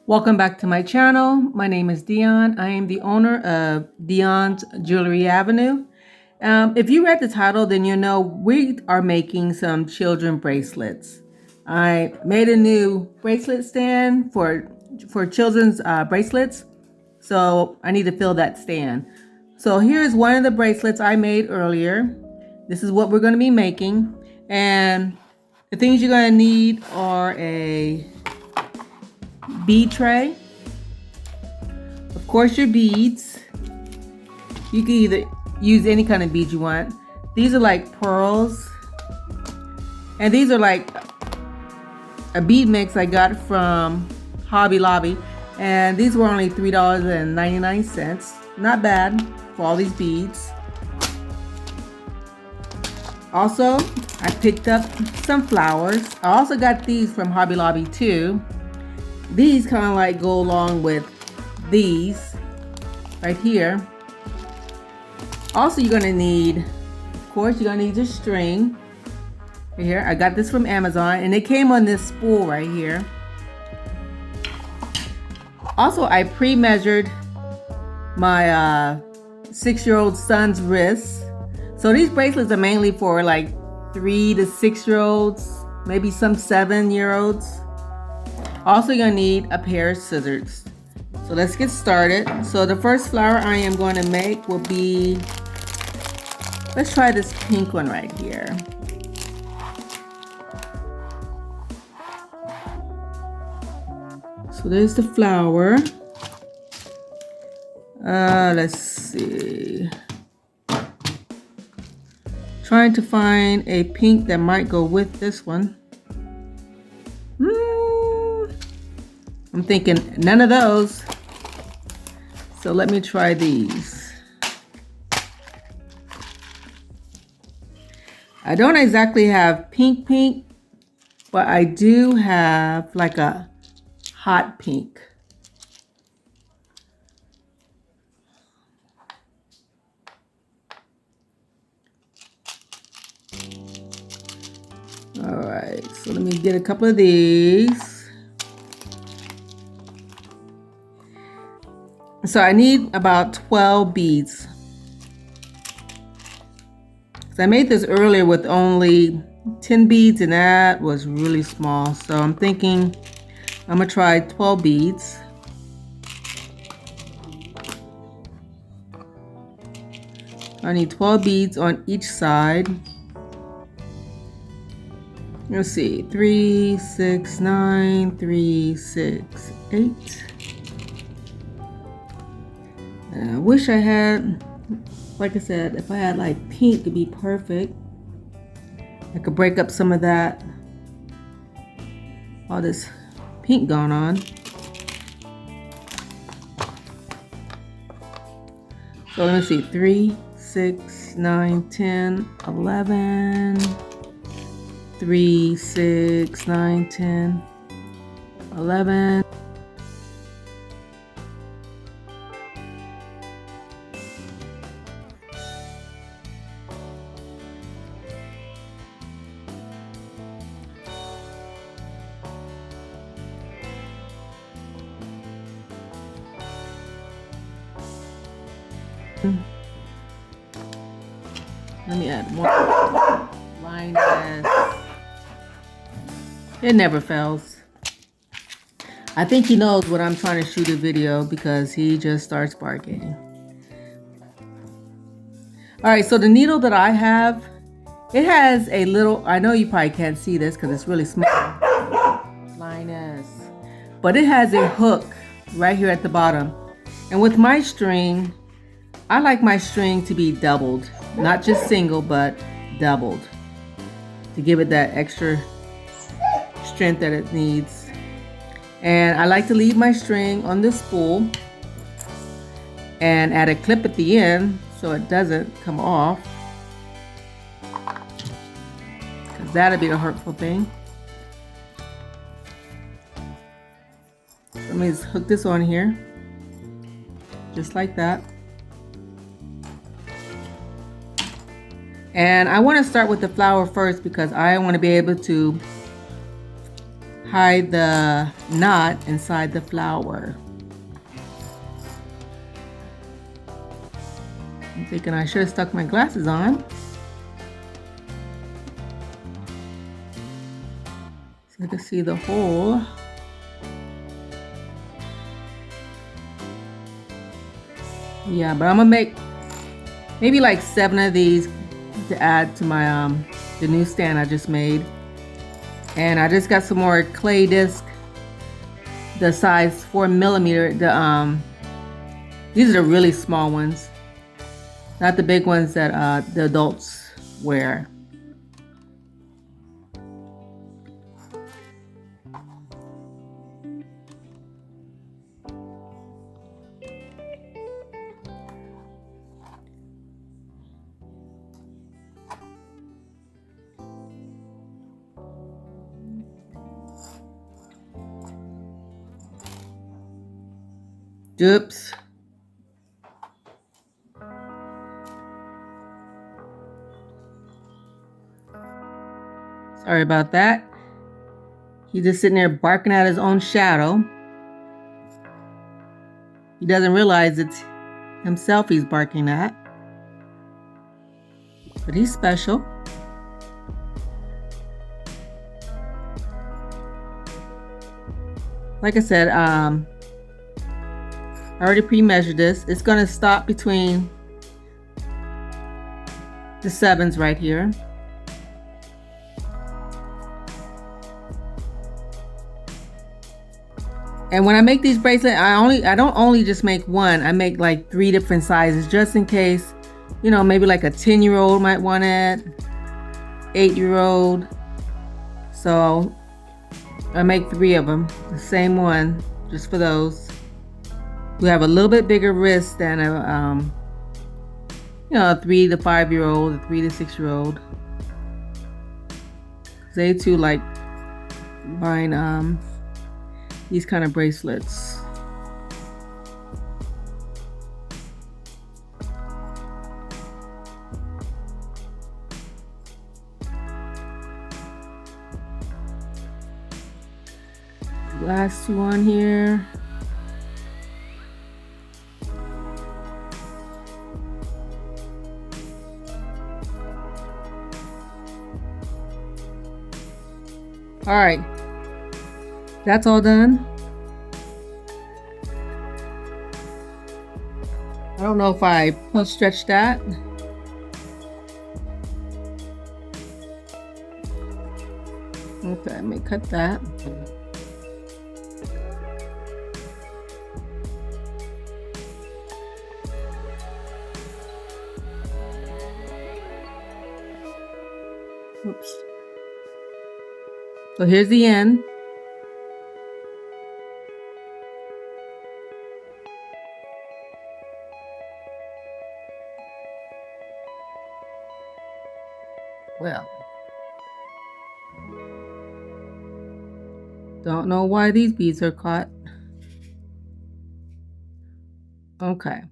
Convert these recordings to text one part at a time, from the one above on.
Welcome back to my channel. My name is Dionne. I am the owner of Dionne's Jewelry Avenue. If you read the title, then you know we are making some children bracelets. I made a new bracelet stand for children's bracelets, so I need to fill that stand. So here's one of the bracelets I made earlier. This is what we're going to be making, and the things you're going to need are a bead tray, of course your beads. You can either use any kind of beads you want. These are like pearls, and these are like a bead mix I got from Hobby Lobby, and these were only $3.99. Not bad for all these beads. Also, I picked up some flowers. I also got these from Hobby Lobby too. These kind of like go along with these right here. Also, you're gonna need, of course, you're gonna need your string right here. I got this from Amazon, and it came on this spool right here. Also, I pre-measured my 6-year-old son's wrists. So these bracelets are mainly for like 3 to 6-year-olds, maybe some 7-year-olds. Also, you're gonna need a pair of scissors. So let's get started. So the first flower I am going to make will be, let's try this pink one right here. So there's the flower. Let's see. Trying to find a pink that might go with this one. I'm thinking none of those. So let me try these. I don't exactly have pink, but I do have like a hot pink. All right, so let me get a couple of these. So I need about 12 beads. So I made this earlier with only 10 beads, and that was really small. So I'm thinking I'm gonna try 12 beads. I need 12 beads on each side. Let's see, 3, 6, 9, 3, 6, 8. I wish I had, like I said, if I had like pink, it'd be perfect. I could break up some of that, all this pink going on. So let me see, 3, 6, 9, 10, 11, 3, 6, 9, 10, 11. Let me add more. Lioness. It never fails. I think he knows when I'm trying to shoot a video because he just starts barking. All right, so the needle that I have, it has a little, I know you probably can't see this because it's really small. Lioness. But it has a hook right here at the bottom. And with my string, I like my string to be doubled, not just single, but doubled, to give it that extra strength that it needs. And I like to leave my string on this spool and add a clip at the end so it doesn't come off, because that'd be the hurtful thing. So let me just hook this on here, just like that. And I want to start with the flower first because I want to be able to hide the knot inside the flower. I'm thinking I should have stuck my glasses on. So I can see the hole. Yeah, but I'm gonna make maybe like 7 of these to add to my the new stand I just made. And I just got some more clay disc, the size 4mm. These are the really small ones, not the big ones that the adults wear. Oops. Sorry about that. He's just sitting there barking at his own shadow. He doesn't realize it's himself he's barking at. But he's special. Like I said, I already pre-measured this. It's going to stop between the 7s right here. And when I make these bracelets, I don't only just make one. I make like 3 different sizes just in case, you know, maybe like a 10-year-old might want it, 8-year-old. So I make 3 of them, the same one, just for those who have a little bit bigger wrist than a, you know, a 3 to 5-year-old, a 3 to 6-year-old. They too like buying these kind of bracelets. Last 2 on here. All right, that's all done. I don't know if I pull stretch that. Okay, let me cut that. Oops. So here's the end. Well, don't know why these beads are caught. Okay.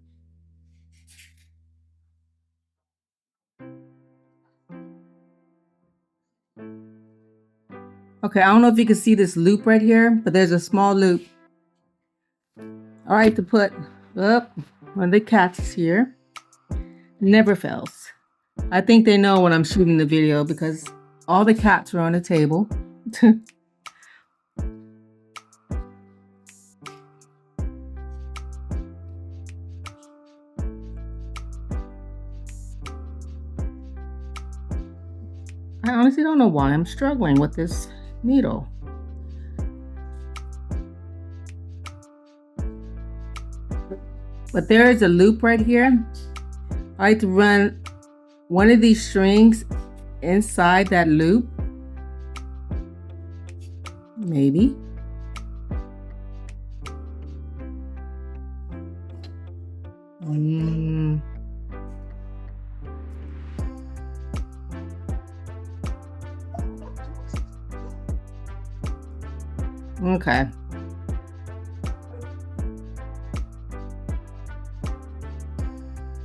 Okay, I don't know if you can see this loop right here, but there's a small loop. All right, to put up one of the cats here. Never fails. I think they know when I'm shooting the video because all the cats are on the table. I honestly don't know why I'm struggling with this needle. But there is a loop right here. I like to run one of these strings inside that loop. Maybe. Okay.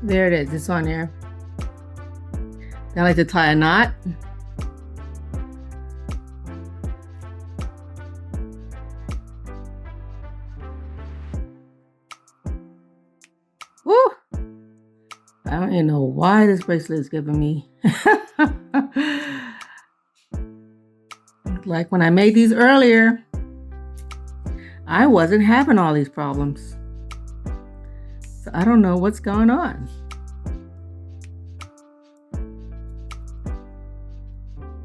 There it is. It's on there. I like to tie a knot. I don't even know why this bracelet is giving me. Like when I made these earlier, I wasn't having all these problems. So I don't know what's going on.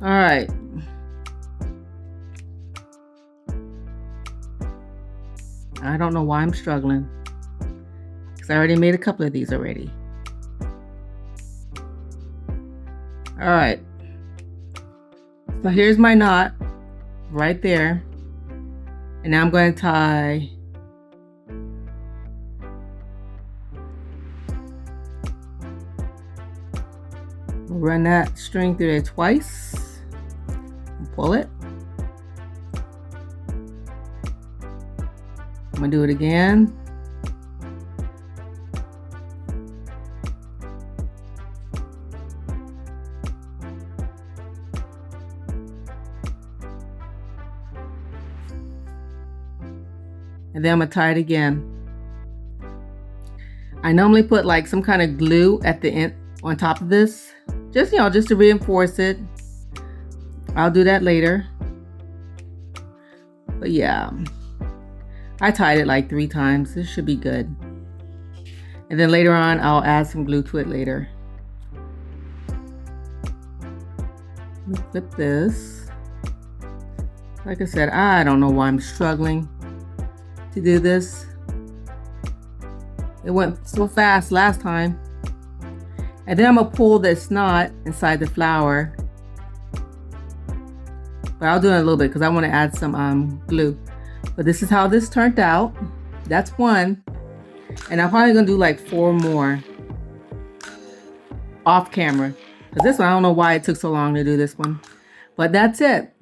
All right. I don't know why I'm struggling, because I already made a couple of these already. All right. So here's my knot right there. And now I'm going to tie run that string through there twice and pull it. I'm going to do it again. And then I'm going to tie it again. I normally put like some kind of glue at the end on top of this, just just to reinforce it. I'll do that later. But yeah, I tied it like 3 times. This should be good. And then later on, I'll add some glue to it later. Let me flip this. Like I said, I don't know why I'm struggling to do this. It went so fast last time. And then I'm gonna pull this knot inside the flower. But I'll do it in a little bit because I want to add some glue. But this is how this turned out. That's one. And I'm probably gonna do like 4 more off camera. Because this one, I don't know why it took so long to do this one. But that's it.